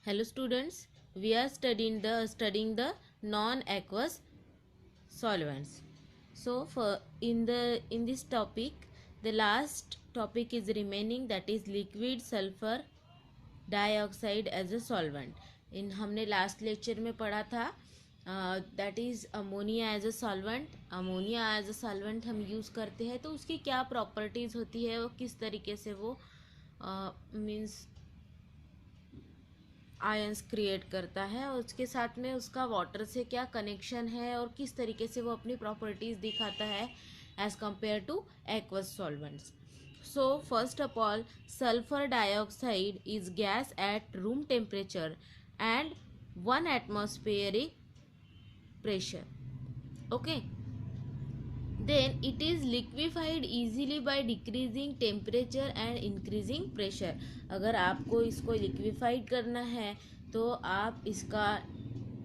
Hello students, we are studying the non-aqueous solvents. So in this topic, the last topic is remaining, that is liquid sulfur dioxide as a solvent. इन हमने last lecture में पढ़ा था that is ammonia as a solvent. Ammonia as a solvent हम use करते हैं तो उसकी क्या प्रॉपर्टीज़ होती है, वो किस तरीके से वो मीन्स आयंस क्रिएट करता है और उसके साथ में उसका वाटर से क्या कनेक्शन है और किस तरीके से वो अपनी प्रॉपर्टीज़ दिखाता है as compare to aqueous solvents. So first of all, sulfur dioxide is gas at room temperature and 1 atmospheric pressure. Okay. Then it is liquefied easily by decreasing temperature and increasing pressure. अगर आपको इसको liquefied करना है तो आप इसका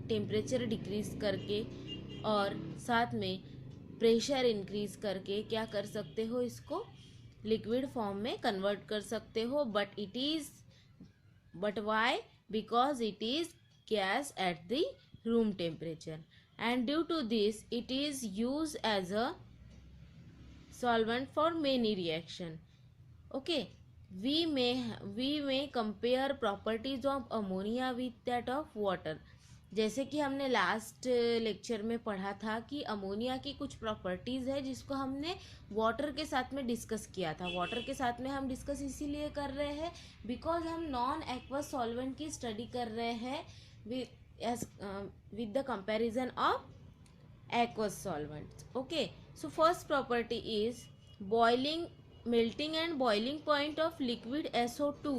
temperature decrease करके और साथ में प्रेशर इंक्रीज करके क्या कर सकते हो, इसको लिक्विड फॉर्म में कन्वर्ट कर सकते हो. But why? Because it is gas at the room temperature and due to this it is used as a solvent for many reaction. Okay, we may compare properties of ammonia with that of water. जैसे कि हमने last lecture में पढ़ा था कि ammonia की कुछ properties है जिसको हमने वाटर के साथ में डिस्कस किया था. वाटर के साथ में हम डिस्कस इसीलिए कर रहे हैं बिकॉज हम नॉन एक्वस सॉल्वेंट की स्टडी कर रहे हैं with the comparison of aqueous solvents. Okay, so first property is melting and boiling point of liquid SO2,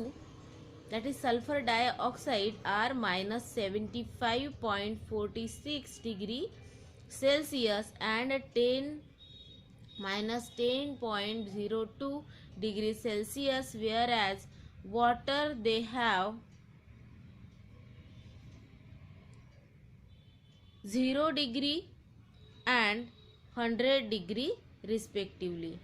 that is sulfur dioxide, are minus 75.46 degree Celsius and minus 10.02 degree Celsius, whereas water they have 0 degree and 100 degree respectively.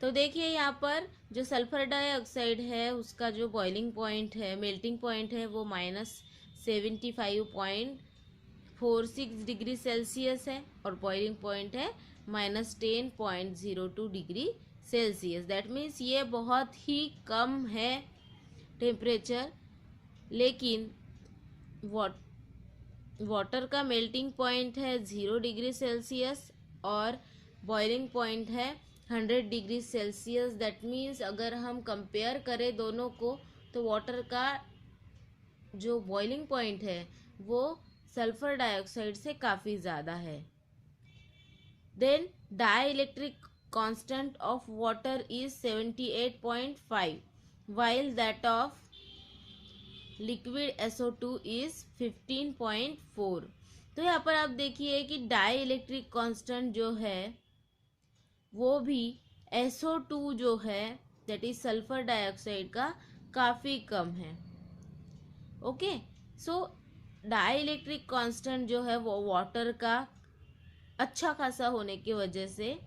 तो देखिए यहाँ पर जो sulphur dioxide है उसका जो boiling point है, melting point है, वो माइनस 75.46 डिग्री सेल्सियस है और बॉइलिंग पॉइंट है minus 10.02 degree Celsius. That means ये बहुत ही कम है टेम्परेचर. लेकिन वाटर का मेल्टिंग पॉइंट है 0 डिग्री सेल्सियस और बॉइलिंग पॉइंट है 100 डिग्री सेल्सियस. दैट मीन्स अगर हम कंपेयर करें दोनों को तो वाटर का जो बॉइलिंग पॉइंट है वो सल्फर डाइऑक्साइड से काफ़ी ज़्यादा है. Then dielectric constant of water is 78.5 while that of liquid SO2 is 15.4. तो यहाँ पर आप देखिए कि डाई इलेक्ट्रिक कांस्टेंट जो है वो भी SO2 जो है दैट इज सल्फर डाइऑक्साइड का काफ़ी कम है. ओके, सो डाई इलेक्ट्रिक कांस्टेंट जो है वो वाटर का अच्छा खासा होने की वजह से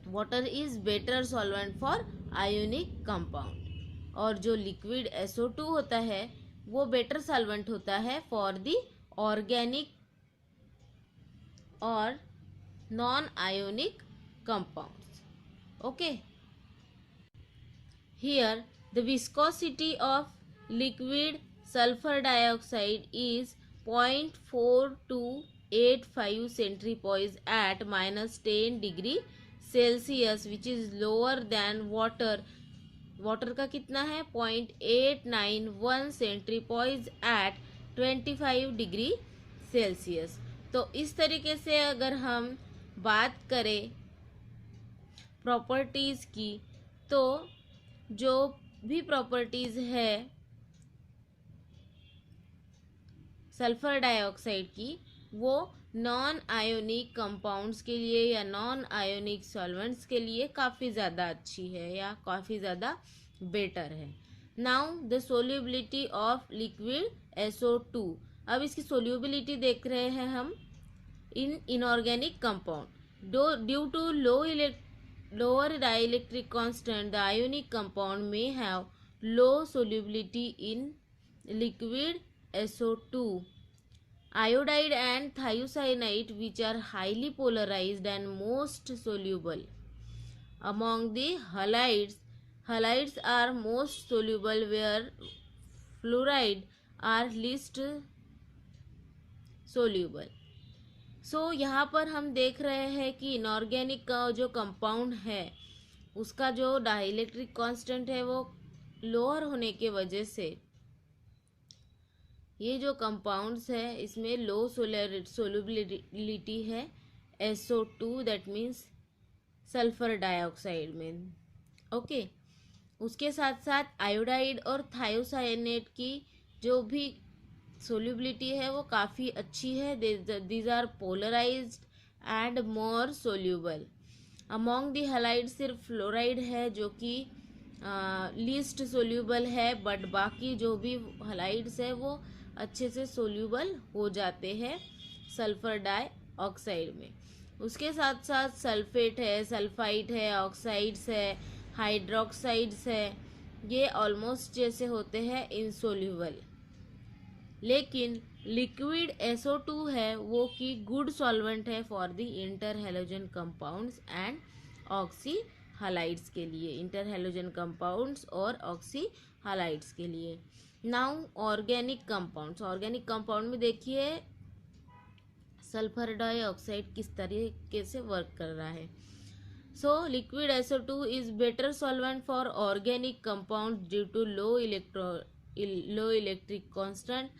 water is better solvent for ionic compound. और जो लिक्विड SO2 होता है वो बेटर सॉल्वेंट होता है फॉर द ऑर्गेनिक और non ionic compounds. Okay, here the viscosity of liquid sulphur dioxide is 0.4285 centipoise at minus 10 degree Celsius which is lower than water. Water का कितना है 0.891 सेंटीपोइज एट 25 डिग्री सेल्सियस. तो इस तरीके से अगर हम बात करें प्रॉपर्टीज़ की तो जो भी प्रॉपर्टीज़ है सल्फर डाइऑक्साइड की वो नॉन आयोनिक कंपाउंड्स के लिए या नॉन आयोनिक सॉल्वेंट्स के लिए काफ़ी ज़्यादा अच्छी है या काफ़ी ज़्यादा बेटर है. Now the solubility of liquid SO2. अब इसकी सोल्यूबिलिटी देख रहे हैं हम in inorganic compound. Due to lower dielectric constant, the ionic compound may have low solubility in liquid SO2. Iodide and thiocyanate, which are highly polarized and most soluble. Among the halides, halides are most soluble where fluoride are least soluble. सो यहाँ पर हम देख रहे हैं कि inorganic का जो compound है उसका जो डाइलेक्ट्रिक कांस्टेंट है वो लोअर होने के वजह से ये जो कंपाउंड्स है इसमें लो सोलुबिलिटी है SO2, that means sulphur dioxide में। ओके, उसके साथ साथ आयोडाइड और थायोसाइनेट की जो भी सोल्यूबिलिटी है वो काफ़ी अच्छी है। These are polarised and more soluble. Among the halide सिर्फ फ्लोराइड है जो कि लीस्ट सोल्यूबल है, बट बाकी जो भी हलाइड्स है वो अच्छे से सोल्यूबल हो जाते हैं सल्फर डाइऑक्साइड में। उसके साथ साथ सल्फेट है, सल्फाइड है, ऑक्साइड्स है, हाइड्रोक्साइड्स है, ये ऑलमोस्ट जैसे होते हैं इनसोल्यूबल। लेकिन लिक्विड SO2 है वो कि गुड सॉल्वेंट है for the interhalogen compounds and oxyhalides के लिए, इंटर हैलोजन कंपाउंड्स और ऑक्सी हालाइड्स के लिए। Now organic compounds, organic compound में देखिए सल्फर डाइऑक्साइड किस तरीके से वर्क कर रहा है। So liquid SO2 is better solvent for organic compounds due to low electric constant.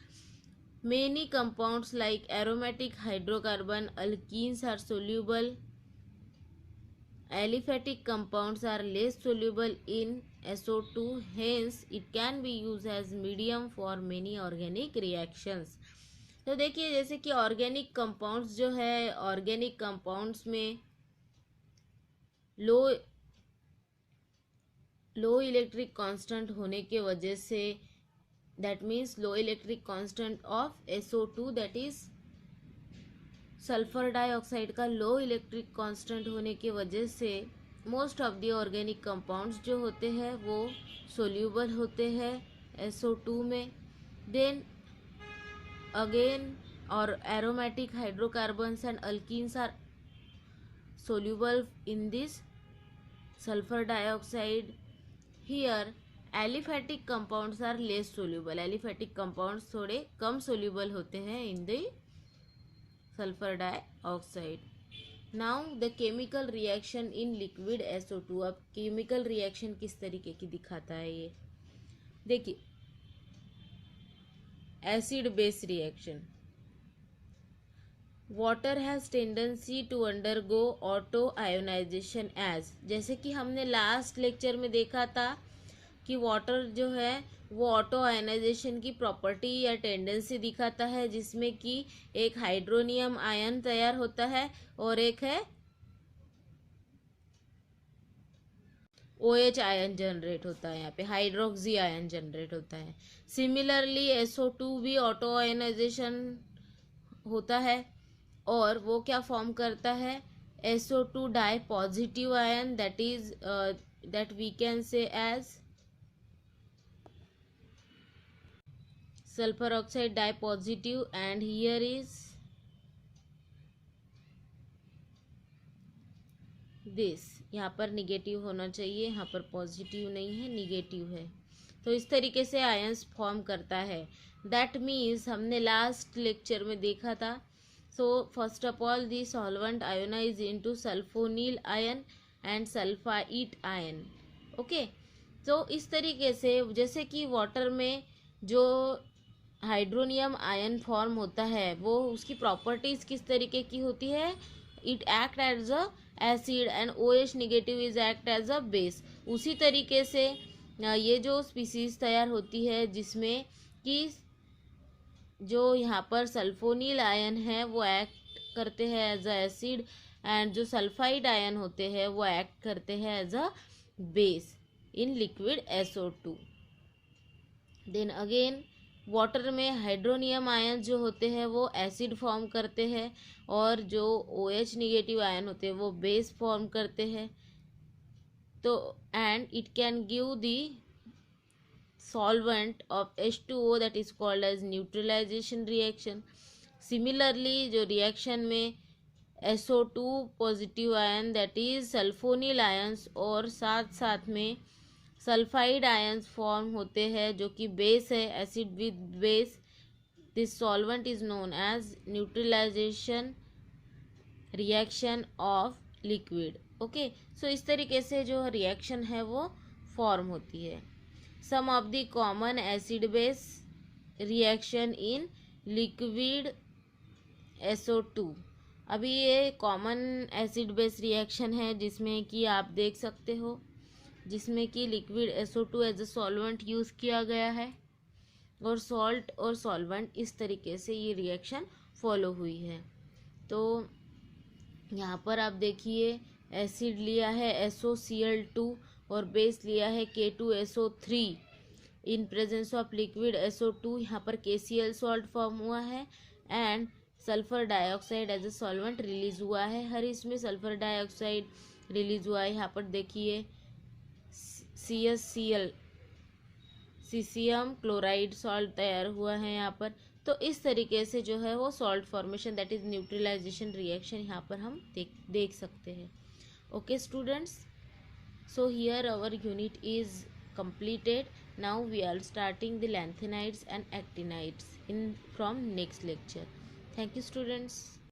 Many compounds like aromatic hydrocarbon alkenes are soluble. Aliphatic compounds are less soluble in SO2, hence it can be used as medium for many organic reactions. तो देखिए जैसे कि organic compounds जो है, organic compounds में लो electric constant होने के वजह से, that means low electric constant of SO2, that is sulphur dioxide का लो इलेक्ट्रिक कांस्टेंट होने की वजह से most of the organic compounds जो होते हैं वो सोल्यूबल होते हैं SO2 में। देन अगेन और aromatic hydrocarbons and alkenes are soluble in this sulphur dioxide. Here aliphatic compounds are less soluble, aliphatic compounds थोड़े कम सोल्यूबल होते हैं in the sulphur dioxide. Now the chemical reaction in liquid SO2। अब chemical reaction किस तरीके की दिखाता है ये देखिए, acid base reaction. Water has tendency to undergo auto ionisation as, जैसे कि हमने लास्ट लेक्चर में देखा था कि वाटर जो है वो ऑटो आयनाइजेशन की प्रॉपर्टी या टेंडेंसी दिखाता है, जिसमें कि एक हाइड्रोनियम आयन तैयार होता है और एक है OH आयन जनरेट होता है, यहाँ पे हाइड्रोक्सी आयन जनरेट होता है। सिमिलरली SO2 भी ऑटो आयनाइजेशन होता है और वो क्या फॉर्म करता है, SO2 di positive ion, that we can say as sulfur oxide dye positive, and here is this, यहाँ पर निगेटिव होना चाहिए, यहाँ पर पॉजिटिव नहीं है, निगेटिव है। तो इस तरीके से आयंस फॉर्म करता है। दैट मीन्स हमने लास्ट लेक्चर में देखा था। So first of all the solvent ionise into sulphonyl ion and sulphite ion. Okay, तो इस तरीके से जैसे कि वाटर में जो हाइड्रोनियम आयन फॉर्म होता है वो उसकी प्रॉपर्टीज किस तरीके की होती है, it act as a acid and OH negative is act as a base. उसी तरीके से ये जो स्पीसीज तैयार होती है जिसमें कि जो यहाँ पर सल्फोनील आयन है वो एक्ट करते हैं एज अ एसिड, एंड जो सल्फाइड आयन होते हैं वो एक्ट करते हैं as a base in liquid SO2। Then again water में हाइड्रोनियम आयन जो होते हैं वो एसिड फॉर्म करते हैं और जो OH निगेटिव आयन होते हैं वो बेस फॉर्म करते हैं। तो and it can give the solvent of H2O, that is called as neutralization reaction. Similarly जो reaction में SO2 positive ion that is sulphonyl ions और साथ साथ में सल्फाइड आयंस फॉर्म होते हैं जो कि बेस है, acid with base. This solvent is known as neutralisation reaction of liquid. Okay, so इस तरीके से जो रिएक्शन है वो फॉर्म होती है. Some of the common acid base reaction in liquid SO2. अभी ये कॉमन एसिड बेस रिएक्शन है जिसमें कि आप देख सकते हो, जिसमें कि liquid SO2 as a solvent use किया गया है और सॉल्ट और सॉल्वेंट इस तरीके से ये रिएक्शन फॉलो हुई है. तो यहाँ पर आप देखिए एसिड लिया है SOCl2 और बेस लिया है K2SO3. In presence of liquid SO2 यहाँ पर KCl सॉल्ट फॉर्म हुआ है and sulphur dioxide as a solvent release हुआ है. हर इसमें सल्फर डाइऑक्साइड रिलीज हुआ है. यहाँ पर देखिए CaCl सीसियम क्लोराइड सॉल्ट तैयार हुआ है यहाँ पर. तो इस तरीके से जो है वो salt formation that is neutralisation reaction यहाँ पर हम देख सकते हैं. Okay students, so here our unit is completed. Now we are starting the lanthanides and actinides in from next lecture. Thank you students.